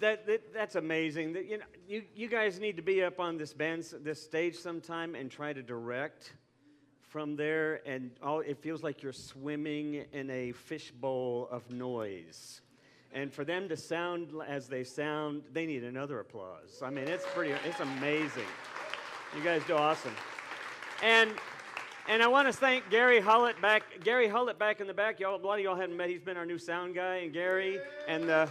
That's amazing. You guys need to be up on this stage sometime and try to direct from there, and it feels like you're swimming in a fishbowl of noise. And for them to sound as they sound, they need another applause. I mean, it's amazing. You guys do awesome. And I want to thank Gary Hullett back in the back. A lot of y'all haven't met. He's been our new sound guy, and Gary and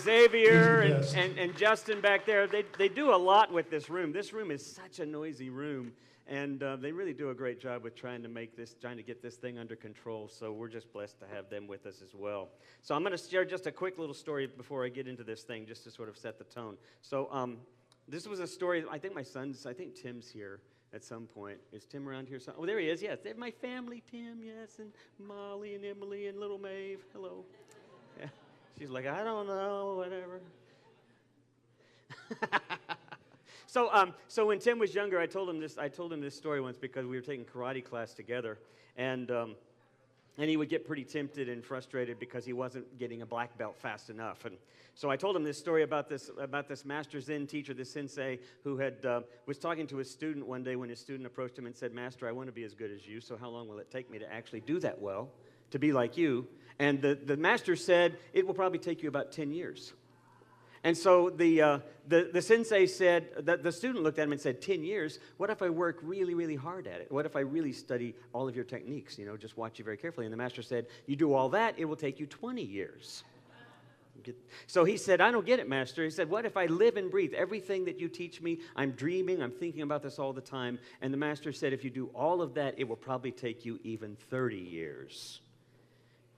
Xavier and Justin back there. They do a lot with this room. This room is such a noisy room, and they really do a great job with trying to get this thing under control. So we're just blessed to have them with us as well. So I'm going to share just a quick little story before I get into this thing, just to sort of set the tone. So this was a story. I think Tim's here at some point. Is Tim around here? Oh, there he is. Yes, my family, Tim. Yes, and Molly and Emily and little Maeve. Hello. Yeah. She's like, I don't know, whatever. So when Tim was younger, I told him this story once because we were taking karate class together, and he would get pretty tempted and frustrated because he wasn't getting a black belt fast enough. And so I told him this story about this master Zen teacher, this sensei, who was talking to his student one day when his student approached him and said, "Master, I want to be as good as you, so how long will it take me to actually do that well, to be like you?" And the master said, "It will probably take you about 10 years. And so the sensei said, the student looked at him and said, 10 years? What if I work really, really hard at it? What if I really study all of your techniques, just watch you very carefully? And the master said, you do all that, it will take you 20 years. So he said, I don't get it, master. He said, what if I live and breathe everything that you teach me? I'm dreaming, I'm thinking about this all the time. And the master said, if you do all of that, it will probably take you even 30 years.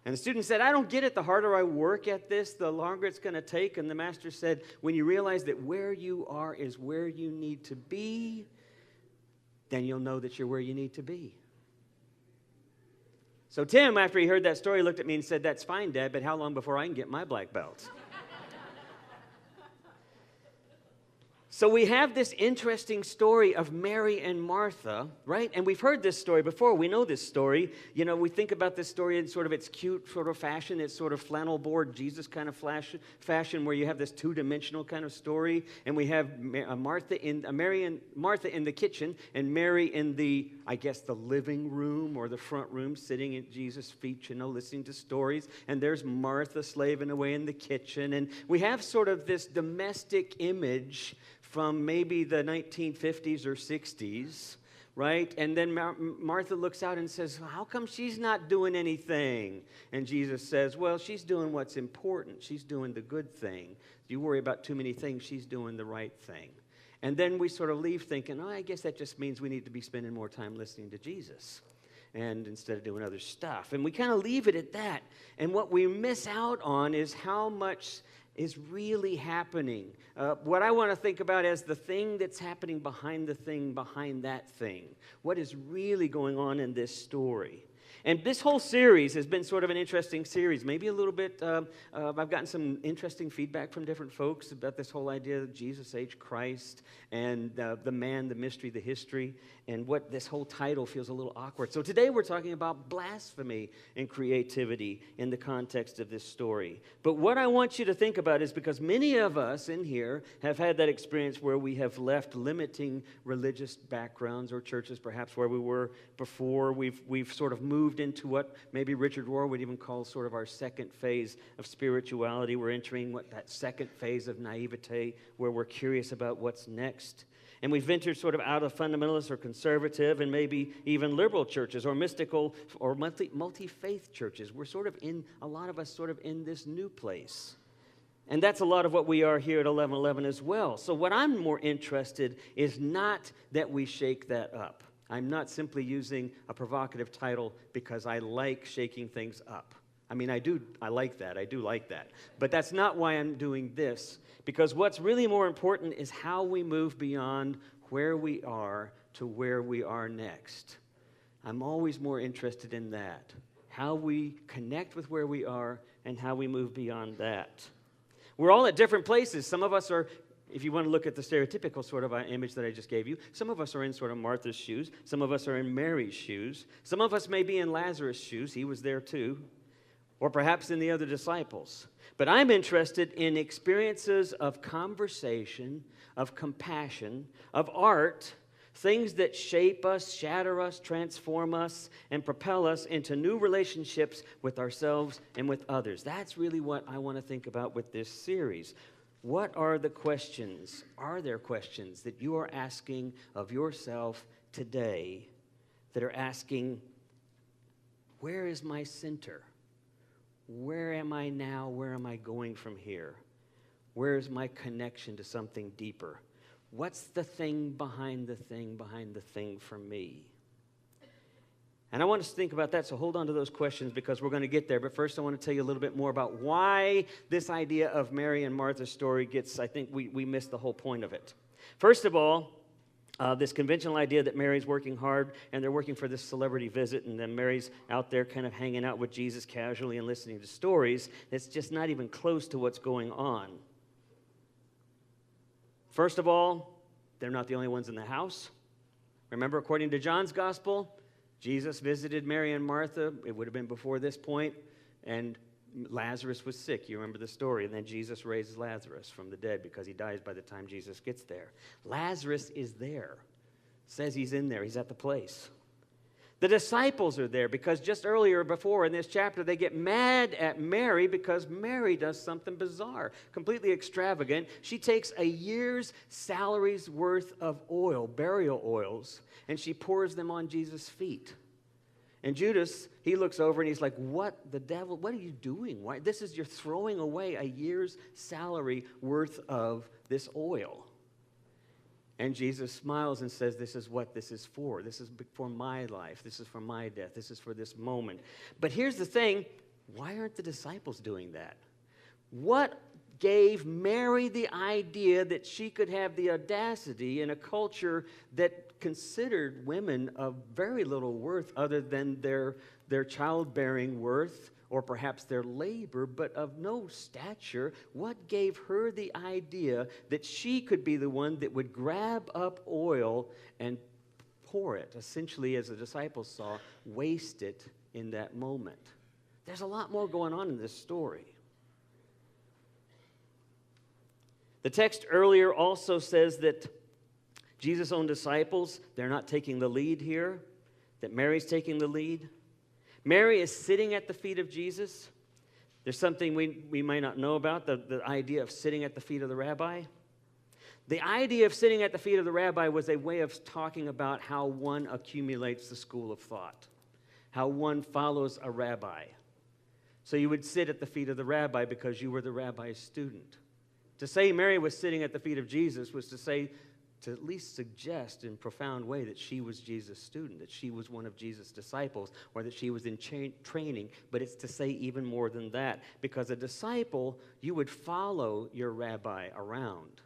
And the student said, I don't get it. The harder I work at this, the longer it's going to take. And the master said, when you realize that where you are is where you need to be, then you'll know that you're where you need to be. So Tim, after he heard that story, looked at me and said, that's fine, Dad, but how long before I can get my black belt? So we have this interesting story of Mary and Martha, right? And we've heard this story before. We know this story. We think about this story in sort of its cute sort of fashion. It's sort of flannel board Jesus kind of fashion where you have this two-dimensional kind of story. And we have Mary and Martha in the kitchen and Mary in the living room or the front room sitting at Jesus' feet, listening to stories. And there's Martha slaving away in the kitchen. And we have sort of this domestic image from maybe the 1950s or 60s, right? And then Martha looks out and says, how come she's not doing anything? And Jesus says, well, she's doing what's important. She's doing the good thing. You worry about too many things. She's doing the right thing. And then we sort of leave thinking, I guess that just means we need to be spending more time listening to Jesus and instead of doing other stuff. And we kind of leave it at that. And what we miss out on is how much is really happening. What I want to think about is the thing that's happening behind the thing behind that thing. What is really going on in this story? And this whole series has been sort of an interesting series. Maybe a little bit, I've gotten some interesting feedback from different folks about this whole idea of Jesus H. Christ and the man, the mystery, the history, and what this whole title feels a little awkward. So today we're talking about blasphemy and creativity in the context of this story. But what I want you to think about is because many of us in here have had that experience where we have left limiting religious backgrounds or churches perhaps where we were before. We've sort of moved into what maybe Richard Rohr would even call sort of our second phase of spirituality. We're entering that second phase of naivete where we're curious about what's next. And we've ventured sort of out of fundamentalist or conservative and maybe even liberal churches or mystical or multi-faith churches. We're sort of a lot of us sort of in this new place. And that's a lot of what we are here at 1111 as well. So what I'm more interested is not that we shake that up. I'm not simply using a provocative title because I like shaking things up. I mean, I like that. I do like that. But that's not why I'm doing this. Because what's really more important is how we move beyond where we are to where we are next. I'm always more interested in that. How we connect with where we are and how we move beyond that. We're all at different places. Some of us are, if you want to look at the stereotypical sort of image that I just gave you, some of us are in sort of Martha's shoes. Some of us are in Mary's shoes. Some of us may be in Lazarus' shoes. He was there too. or perhaps in the other disciples. But I'm interested in experiences of conversation, of compassion, of art, things that shape us, shatter us, transform us, and propel us into new relationships with ourselves and with others. That's really what I want to think about with this series. What are the questions? Are there questions that you are asking of yourself today that are asking, where is my center? Where am I now? Where am I going from here? Where is my connection to something deeper? What's the thing behind the thing for me? And I want us to think about that, so hold on to those questions because we're going to get there. But first I want to tell you a little bit more about why this idea of Mary and Martha's story I think we missed the whole point of it. First of all, this conventional idea that Mary's working hard and they're working for this celebrity visit, and then Mary's out there kind of hanging out with Jesus casually and listening to stories. It's just not even close to what's going on. First of all, they're not the only ones in the house. Remember, according to John's gospel, Jesus visited Mary and Martha. It would have been before this point, and Lazarus was sick. You remember the story. And then Jesus raises Lazarus from the dead because he dies by the time Jesus gets there. Lazarus is there. Says he's in there. He's at the place. The disciples are there because just earlier before in this chapter, they get mad at Mary because Mary does something bizarre, completely extravagant. She takes a year's salary's worth of oil, burial oils, and she pours them on Jesus' feet. And Judas, he looks over and he's like, what the devil, what are you doing? Why? You're throwing away a year's salary worth of this oil. And Jesus smiles and says, this is what this is for. This is for my life. This is for my death. This is for this moment. But here's the thing, why aren't the disciples doing that? What gave Mary the idea that she could have the audacity in a culture that considered women of very little worth other than their childbearing worth or perhaps their labor, but of no stature? What gave her the idea that she could be the one that would grab up oil and pour it, essentially, as the disciples saw, waste it in that moment? There's a lot more going on in this story. The text earlier also says that Jesus' own disciples, they're not taking the lead here, that Mary's taking the lead. Mary is sitting at the feet of Jesus. There's something we might not know about, the idea of sitting at the feet of the rabbi. The idea of sitting at the feet of the rabbi was a way of talking about how one accumulates the school of thought, how one follows a rabbi. So you would sit at the feet of the rabbi because you were the rabbi's student. To say Mary was sitting at the feet of Jesus was to at least suggest in a profound way that she was Jesus' student, that she was one of Jesus' disciples, or that she was in training. But it's to say even more than that, because a disciple, you would follow your rabbi around.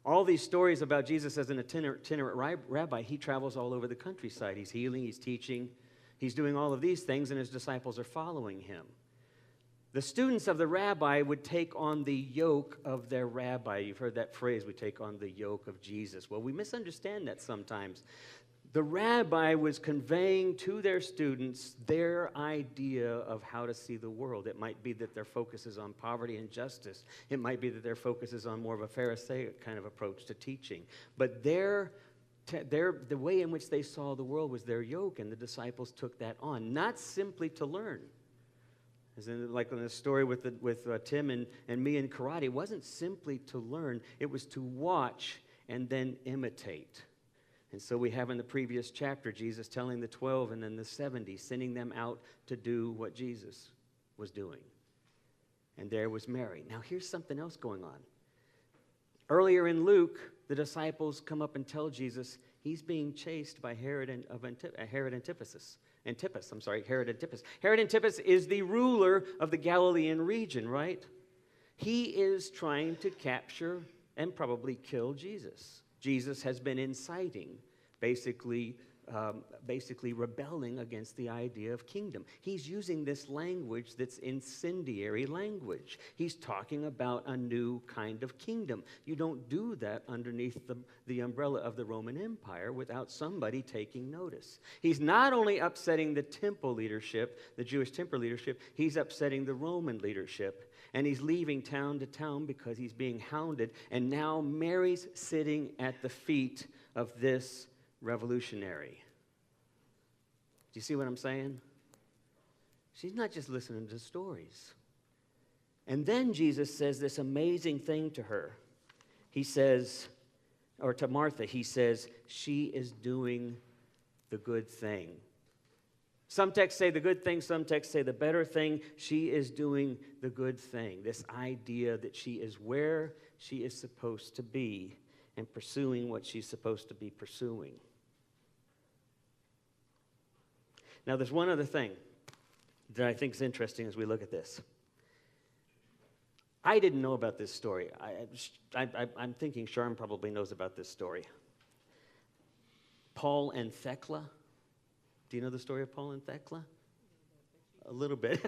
All these stories about Jesus as an itinerant rabbi, he travels all over the countryside. He's healing, he's teaching, he's doing all of these things, and his disciples are following him. The students of the rabbi would take on the yoke of their rabbi. You've heard that phrase, we take on the yoke of Jesus. Well, we misunderstand that sometimes. The rabbi was conveying to their students their idea of how to see the world. It might be that their focus is on poverty and justice. It might be that their focus is on more of a Pharisaic kind of approach to teaching. But the way in which they saw the world was their yoke, and the disciples took that on, not simply to learn. As in, like in the story with Tim and me in karate, it wasn't simply to learn, it was to watch and then imitate. And so we have in the previous chapter, Jesus telling the 12 and then the 70, sending them out to do what Jesus was doing. And there was Mary. Now here's something else going on. Earlier in Luke, the disciples come up and tell Jesus he's being chased by Herod Antipas. Herod Antipas is the ruler of the Galilean region, right? He is trying to capture and probably kill Jesus. Jesus has been inciting, basically basically rebelling against the idea of kingdom. He's using this language that's incendiary language. He's talking about a new kind of kingdom. You don't do that underneath the umbrella of the Roman Empire without somebody taking notice. He's not only upsetting the temple leadership, the Jewish temple leadership, he's upsetting the Roman leadership. And he's leaving town to town because he's being hounded. And now Mary's sitting at the feet of this revolutionary. Do you see what I'm saying? She's not just listening to stories. And then Jesus says this amazing thing to her. He says, or to Martha, he says, she is doing the good thing. Some texts say the good thing, some texts say the better thing. She is doing the good thing. This idea that she is where she is supposed to be and pursuing what she's supposed to be pursuing. Now, there's one other thing that I think is interesting as we look at this. I didn't know about this story. I'm thinking Sharm probably knows about this story. Paul and Thecla. Do you know the story of Paul and Thecla? A little bit.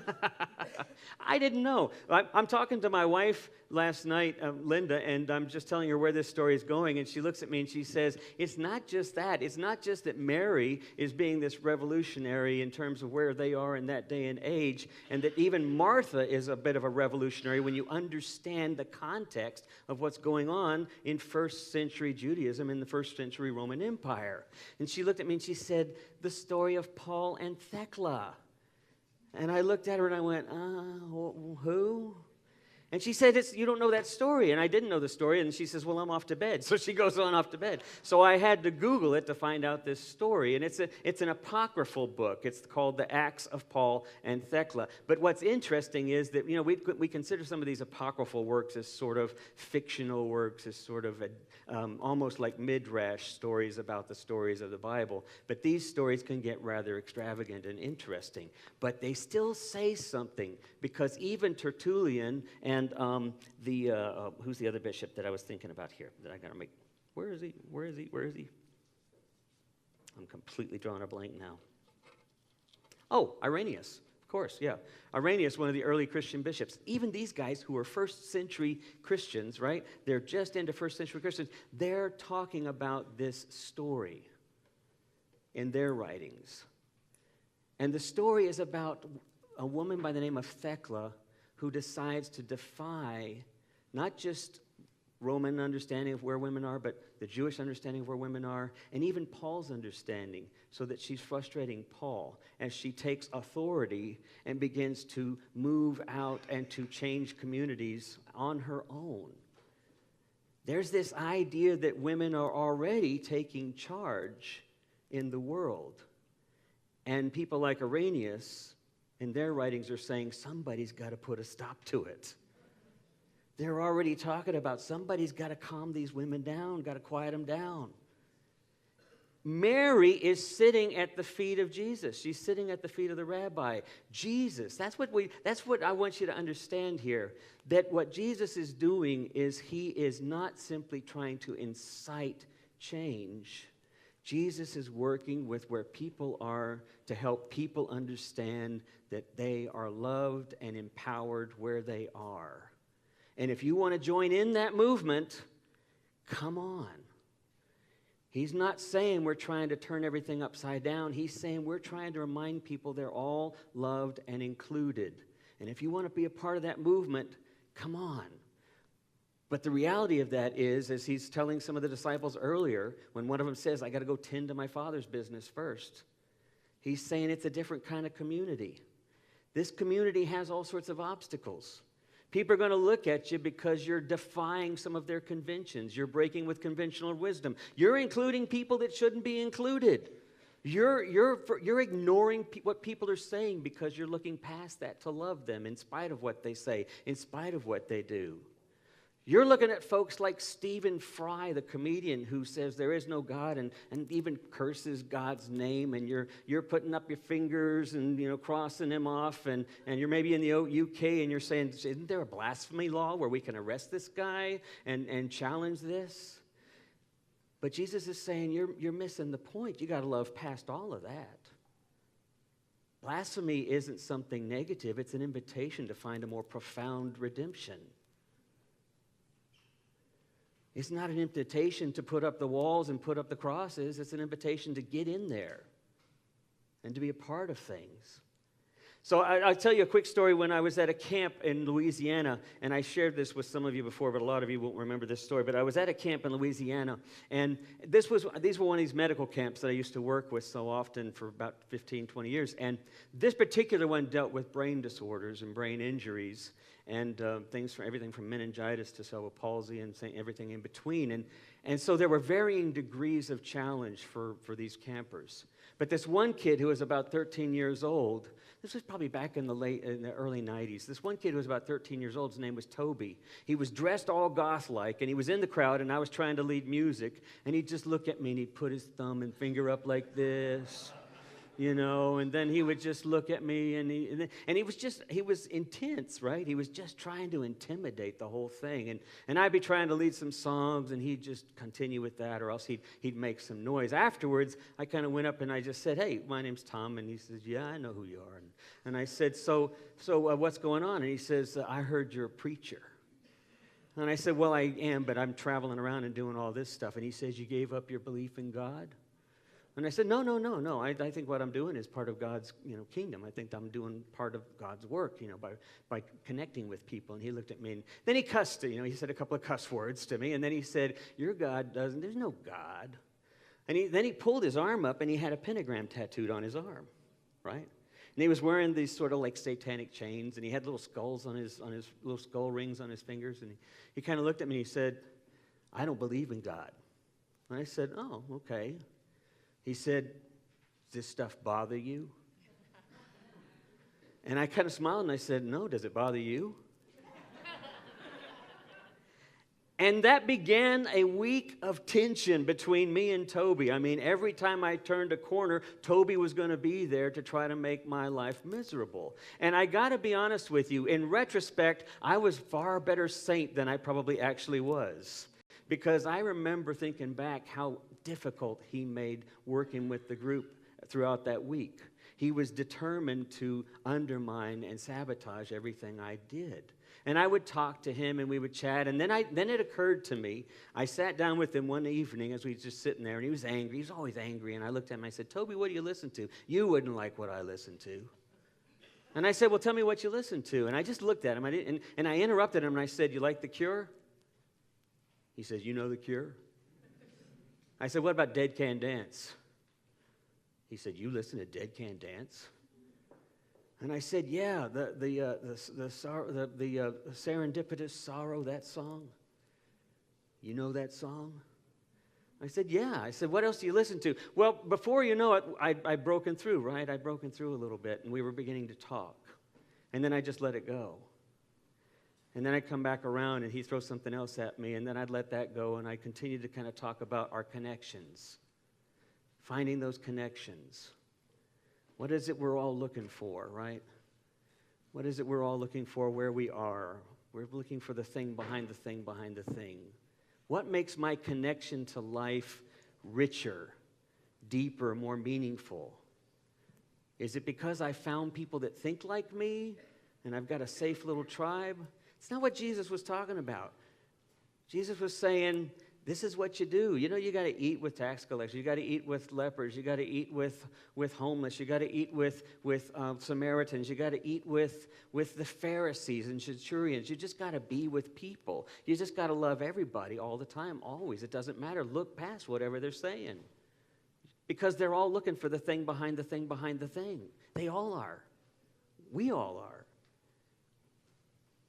I didn't know. I'm talking to my wife last night, Linda, and I'm just telling her where this story is going, and she looks at me and she says, it's not just that. It's not just that Mary is being this revolutionary in terms of where they are in that day and age, and that even Martha is a bit of a revolutionary when you understand the context of what's going on in first century Judaism in the first century Roman Empire. And she looked at me and she said, the story of Paul and Thecla. And I looked at her and I went, who? And she said, you don't know that story. And I didn't know the story. And she says, well, I'm off to bed. So she goes on off to bed. So I had to Google it to find out this story. And it's an apocryphal book. It's called The Acts of Paul and Thecla. But what's interesting is that, we consider some of these apocryphal works as sort of fictional works, as sort of almost like midrash stories about the stories of the Bible. But these stories can get rather extravagant and interesting. But they still say something, because even Tertullian and who's the other bishop that I was thinking about here that I got to make? Where is he? I'm completely drawing a blank now. Oh, Irenaeus. Of course, yeah. Irenaeus, one of the early Christian bishops. Even these guys who were first century Christians, right? They're just into first century Christians. They're talking about this story in their writings. And the story is about a woman by the name of Thecla who decides to defy not just Roman understanding of where women are, but the Jewish understanding of where women are, and even Paul's understanding, so that she's frustrating Paul as she takes authority and begins to move out and to change communities on her own. There's this idea that women are already taking charge in the world. And people like Irenaeus, in their writings, are saying somebody's got to put a stop to it. They're already talking about somebody's got to calm these women down, got to quiet them down. Mary is sitting at the feet of Jesus. She's sitting at the feet of the rabbi. Jesus, that's what I want you to understand here, that what Jesus is doing is he is not simply trying to incite change. Jesus is working with where people are to help people understand that they are loved and empowered where they are. And if you want to join in that movement, come on. He's not saying we're trying to turn everything upside down. He's saying we're trying to remind people they're all loved and included. And if you want to be a part of that movement, come on. But the reality of that is, as he's telling some of the disciples earlier, when one of them says, I got to go tend to my Father's business first, he's saying it's a different kind of community. This community has all sorts of obstacles. People are going to look at you because you're defying some of their conventions. You're breaking with conventional wisdom. You're including people that shouldn't be included. You're ignoring what people are saying because you're looking past that to love them in spite of what they say, in spite of what they do. You're looking at folks like Stephen Fry, the comedian, who says there is no God and even curses God's name, and you're putting up your fingers and crossing him off, and you're maybe in the UK and you're saying, isn't there a blasphemy law where we can arrest this guy and challenge this? But Jesus is saying, you're missing the point. You got to love past all of that. Blasphemy isn't something negative. It's an invitation to find a more profound redemption. It's not an invitation to put up the walls and put up the crosses. It's an invitation to get in there and to be a part of things. So I'll tell you a quick story. When I was at a camp in Louisiana, and I shared this with some of you before, but a lot of you won't remember this story, but I was at a camp in Louisiana, and these were one of these medical camps that I used to work with so often for about 15, 20 years, and this particular one dealt with brain disorders and brain injuries, and everything from meningitis to cerebral palsy and everything in between, and so there were varying degrees of challenge for these campers. But this one kid who was about 13 years old, this was probably back in the early 90s. This one kid who was about 13 years old, his name was Toby. He was dressed all goth-like, and he was in the crowd, and I was trying to lead music, and he'd just look at me, and he'd put his thumb and finger up like this, and then he would just look at me, and he was intense, right? He was just trying to intimidate the whole thing, and I'd be trying to lead some songs, and he'd just continue with that, or else he'd make some noise. Afterwards, I kind of went up and I just said, "Hey, my name's Tom," and he says, "Yeah, I know who you are," and I said, "So what's going on?" And he says, "I heard you're a preacher." And I said, "Well, I am, but I'm traveling around and doing all this stuff." And he says, "You gave up your belief in God?" And I said, no. I think what I'm doing is part of God's, kingdom. I think I'm doing part of God's work, by connecting with people. And he looked at me, and then he cussed. He said a couple of cuss words to me, and then he said, "Your God doesn't. There's no God." And then he pulled his arm up, and he had a pentagram tattooed on his arm, right? And he was wearing these sort of like satanic chains, and he had little skulls on his little skull rings on his fingers. And he kind of looked at me, and he said, "I don't believe in God." And I said, "Oh, okay." He said, "Does this stuff bother you?" And I kind of smiled and I said, "No, does it bother you?" And that began a week of tension between me and Toby. I mean, every time I turned a corner, Toby was going to be there to try to make my life miserable. And I got to be honest with you, in retrospect, I was far better saint than I probably actually was. Because I remember thinking back how difficult he made working with the group throughout that week. He was determined to undermine and sabotage everything I did. And I would talk to him and we would chat. And then it occurred to me, I sat down with him one evening as we were just sitting there, and he was angry. He was always angry. And I looked at him and I said, "Toby, what do you listen to? You wouldn't like what I listen to." And I said, "Well, tell me what you listen to." And I just looked at him. And I interrupted him and I said, "You like The Cure?" He says, "You know The Cure?" I said, "What about Dead Can Dance?" He said, "You listen to Dead Can Dance?" And I said, "Yeah, the Serendipitous Sorrow, that song. You know that song?" I said, "Yeah." I said, "What else do you listen to?" Well, before you know it, I'd broken through, right? I'd broken through a little bit, and we were beginning to talk. And then I just let it go. And then I'd come back around and he'd throw something else at me, and then I'd let that go, and I continued to kind of talk about our connections, finding those connections. What is it we're all looking for, right? What is it we're all looking for where we are? We're looking for the thing behind the thing behind the thing. What makes my connection to life richer, deeper, more meaningful? Is it because I found people that think like me and I've got a safe little tribe? It's not what Jesus was talking about. Jesus was saying, this is what you do. You got to eat with tax collectors. You got to eat with lepers. You got to eat with homeless. You got to eat with Samaritans. You got to eat with the Pharisees and centurions. You just got to be with people. You just got to love everybody all the time, always. It doesn't matter. Look past whatever they're saying. Because they're all looking for the thing behind the thing behind the thing. They all are. We all are.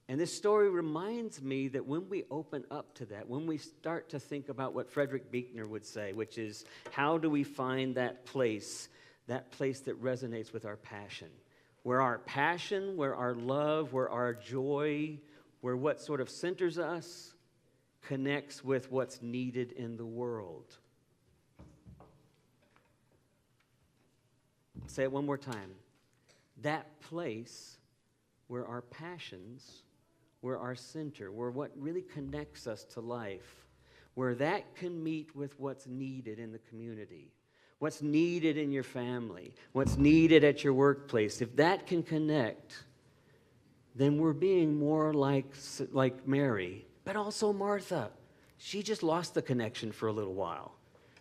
And this story reminds me that when we open up to that, when we start to think about what Frederick Buechner would say, which is, how do we find that place that resonates with our passion? Where our passion, where our love, where our joy, where what sort of centers us connects with what's needed in the world. I'll say it one more time. That place where our passions, where our center, where what really connects us to life, where that can meet with what's needed in the community, what's needed in your family, what's needed at your workplace, if that can connect, then we're being more like Mary, but also Martha. She just lost the connection for a little while.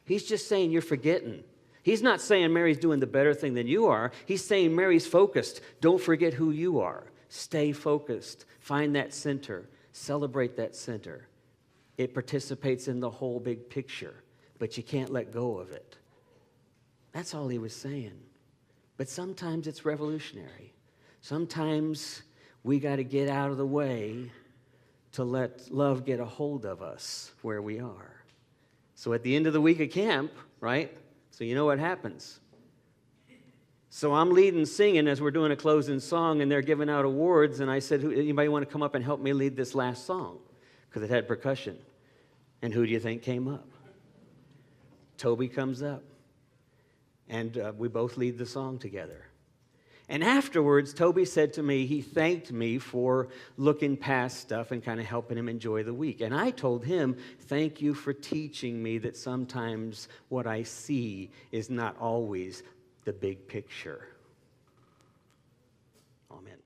He's just saying you're forgetting. He's not saying Mary's doing the better thing than you are. He's saying Mary's focused. Don't forget who you are. Stay focused. Find that center. Celebrate that center. It participates in the whole big picture, but you can't let go of it. That's all he was saying. But sometimes it's revolutionary. Sometimes we got to get out of the way to let love get a hold of us where we are. So at the end of the week of camp, right? So you know what happens. So I'm leading singing as we're doing a closing song, and they're giving out awards, and I said, anybody want to come up and help me lead this last song? Because it had percussion. And who do you think came up? Toby comes up. And we both lead the song together. And afterwards, Toby said to me, he thanked me for looking past stuff and kind of helping him enjoy the week. And I told him, thank you for teaching me that sometimes what I see is not always the big picture. Amen.